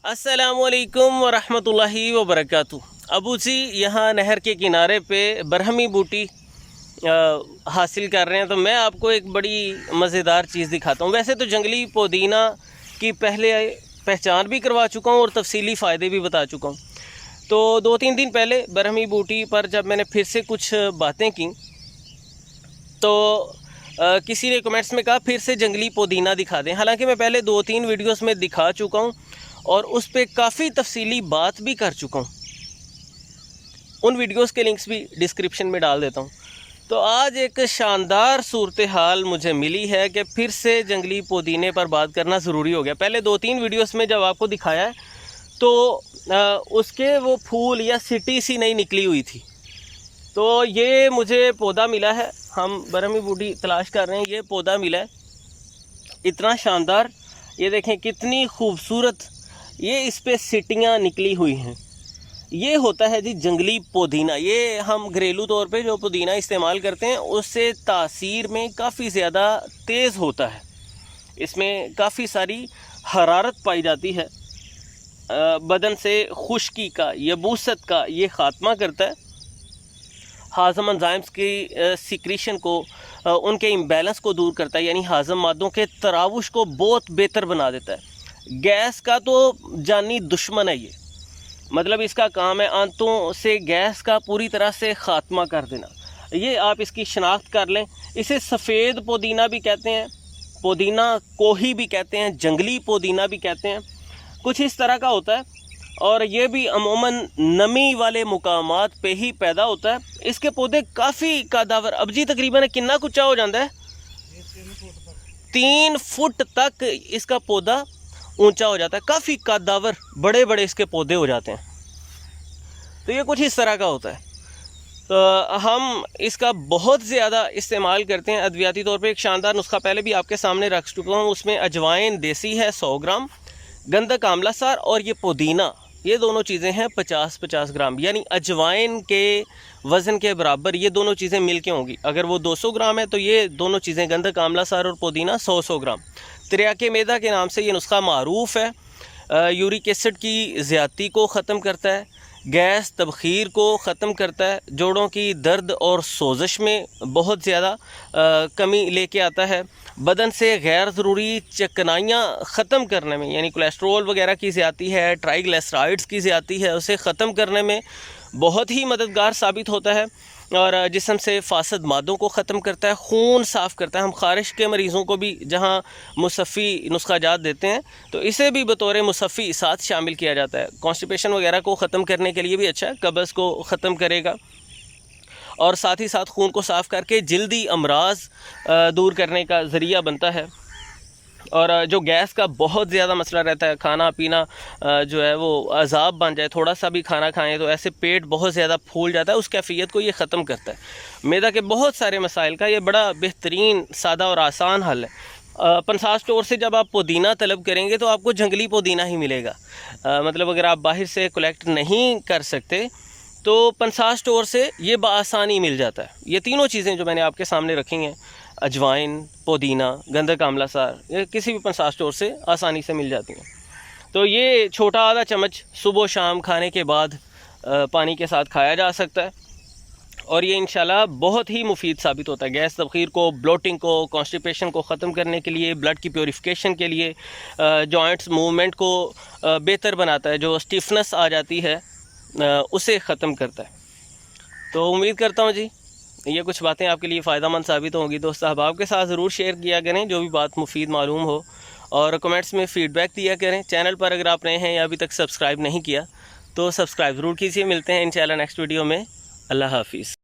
अस्सलामु अलैकुम वरहमतुल्लाहि वबरकातुह। अबू जी यहाँ नहर के किनारे पे बरहमी बूटी हासिल कर रहे हैं, तो मैं आपको एक बड़ी मज़ेदार चीज़ दिखाता हूँ। वैसे तो जंगली पुदीना की पहले पहचान भी करवा चुका हूँ और तफसीली फ़ायदे भी बता चुका हूँ। तो 2-3 दिन पहले बरहमी बूटी पर जब मैंने फिर से कुछ बातें की तो किसी ने कमेंट्स में कहा फिर से जंगली पुदीना दिखा दें। हालांकि मैं पहले 2-3 वीडियोस में दिखा चुका हूँ और उस पर काफ़ी तफसीली बात भी कर चुका हूँ। उन वीडियोस के लिंक्स भी डिस्क्रिप्शन में डाल देता हूँ। तो आज एक शानदार सूरत हाल मुझे मिली है कि फिर से जंगली पुदीने पर बात करना ज़रूरी हो गया। पहले 2-3 वीडियोस में जब आपको दिखाया है तो उसके वो फूल या सिटी सी नहीं निकली हुई थी। तो ये मुझे पौधा मिला है, हम बरहमी बूटी तलाश कर रहे हैं, ये पौधा मिला है इतना शानदार। ये देखें कितनी खूबसूरत ये इस पे सिटियाँ निकली हुई हैं। ये होता है जी जंगली पुदीना। ये हम घरेलू तौर पे जो पुदीना इस्तेमाल करते हैं उससे तासीर में काफ़ी ज़्यादा तेज़ होता है। इसमें काफ़ी सारी हरारत पाई जाती है, बदन से खुश्की का, यबूसत का ये ख़ात्मा करता है, हाज़म एंजाइम्स की सिक्रीशन को, उनके इम्बैलेंस को दूर करता है, यानी हाज़म मादों के तरावुश को बहुत बेहतर बना देता है। गैस का तो जानी दुश्मन है ये, मतलब इसका काम है आंतों से गैस का पूरी तरह से ख़ात्मा कर देना। ये आप इसकी शनाख्त कर लें। इसे सफ़ेद पुदीना भी कहते हैं, पुदीना कोही भी कहते हैं, जंगली पुदीना भी कहते हैं, कुछ इस तरह का होता है। और ये भी अमूमन नमी वाले मुकामात पे ही पैदा होता है। इसके पौधे काफ़ी कदावर, अब जी तकरीबन कितना कुच्चा हो जाता है, 3 फुट तक इसका पौधा ऊंचा हो जाता है, काफ़ी कदावर बड़े बड़े इसके पौधे हो जाते हैं। तो ये कुछ इस तरह का होता है। तो हम इसका बहुत ज़्यादा इस्तेमाल करते हैं अद्वियाती तौर पे। एक शानदार नुस्खा पहले भी आपके सामने रख चुका हूँ, उसमें अजवाइन देसी है 100 ग्राम, गंधक आंवला सार और ये पुदीना, ये दोनों चीज़ें हैं 50-50 ग्राम, यानी अजवाइन के वज़न के बराबर ये दोनों चीज़ें मिल के होंगी। अगर वो 200 ग्राम है तो ये दोनों चीज़ें गंधक आंवला सार और पुदीना 100 ग्राम। तिर्याके मैदा के नाम से ये नुस्खा मारूफ़ है। यूरिक एसिड की ज़्यादती को ख़त्म करता है, गैस तबखीर को ख़त्म करता है, जोड़ों की दर्द और सोजिश में बहुत ज़्यादा कमी लेके आता है, बदन से गैर ज़रूरी चिकनाइयाँ ख़त्म करने में, यानी कोलेस्ट्रोल वगैरह की ज़्यादती है, ट्राइग्लिसराइड्स की ज़्यादती है, उसे ख़त्म करने में बहुत ही मददगार साबित होता है। और जिस्म से फासद मादों को ख़त्म करता है, खून साफ़ करता है। हम ख़ारिश के मरीज़ों को भी जहाँ मुसफ़ी नुस्खा जात देते हैं तो इसे भी बतौर मुसफ़ी साथ शामिल किया जाता है। कॉन्स्टिपेशन वगैरह को ख़त्म करने के लिए भी अच्छा है, कब्ज़ को ख़त्म करेगा और साथ ही साथ खून को साफ़ करके जल्दी अमराज दूर करने का ज़रिया बनता है। और जो गैस का बहुत ज़्यादा मसला रहता है, खाना पीना जो है वो अज़ाब बन जाए, थोड़ा सा भी खाना खाएं तो ऐसे पेट बहुत ज़्यादा फूल जाता है, उस कैफियत को ये ख़त्म करता है। मैदा के बहुत सारे मसाइल का ये बड़ा बेहतरीन, सादा और आसान हल है। पंसार स्टोर से जब आप पुदीना तलब करेंगे तो आपको जंगली पुदीना ही मिलेगा। मतलब अगर आप बाहर से कलेक्ट नहीं कर सकते तो पंसार स्टोर से ये बआसानी मिल जाता है। ये तीनों चीज़ें जो मैंने आपके सामने रखी हैं, अजवाइन, पुदीना, गंधक आंवला सार, ये किसी भी पंसार स्टोर से आसानी से मिल जाती हैं। तो ये छोटा आधा चम्मच सुबह शाम खाने के बाद पानी के साथ खाया जा सकता है और ये इंशाल्लाह बहुत ही मुफीद साबित होता है। गैस तबखीर को, ब्लोटिंग को, कॉन्स्टिपेशन को ख़त्म करने के लिए, ब्लड की प्योरीफिकेशन के लिए, जॉइंट्स मूवमेंट को बेहतर बनाता है, जो स्टिफनेस आ जाती है उसे ख़त्म करता है। तो उम्मीद करता हूँ जी ये कुछ बातें आपके लिए फ़ायदा मंद साबित होंगी। दोस्त अहबाब के साथ ज़रूर शेयर किया करें जो भी बात मुफीद मालूम हो, और कमेंट्स में फ़ीडबैक दिया करें। चैनल पर अगर आप नए हैं या अभी तक सब्सक्राइब नहीं किया तो सब्सक्राइब ज़रूर कीजिए। मिलते हैं इंशाल्लाह नेक्स्ट वीडियो में। अल्लाह हाफिज़।